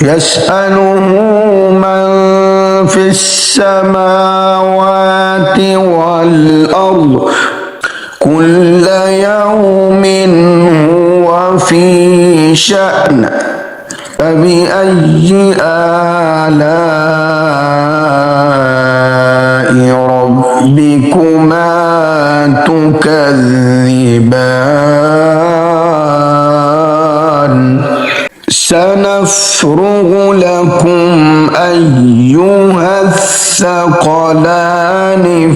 يسأله من في السماوات والأرض كل يوم هو في شأن فبأي آلاء ربكما تكذبان سنفرغ لكم أيها الثقلان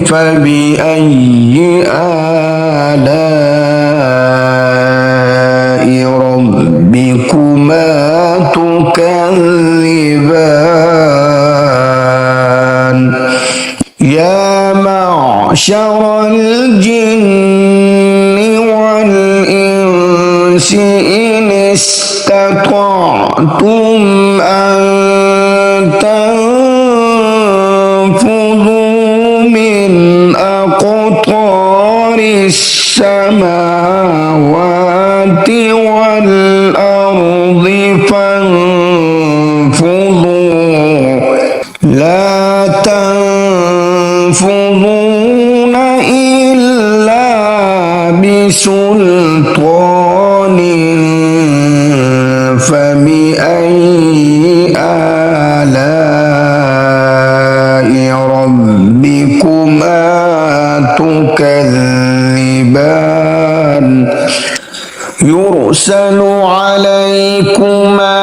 فبأي آلاء ربكما تكذبان يا معشر الجن والإنس إن استطعتم أن تنفذوا من أقطار السماوات والأرض فانفذوا لا تنفذون إلا بسلطان فبأي آلاء ربكما تكذبان يرسل عليكما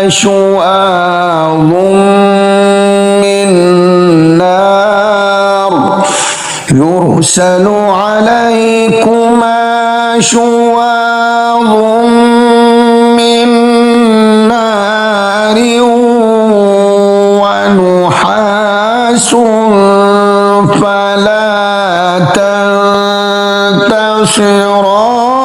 شواظ من نار يرسل عليكما شواظ من نار ونحاس فلا تنتصران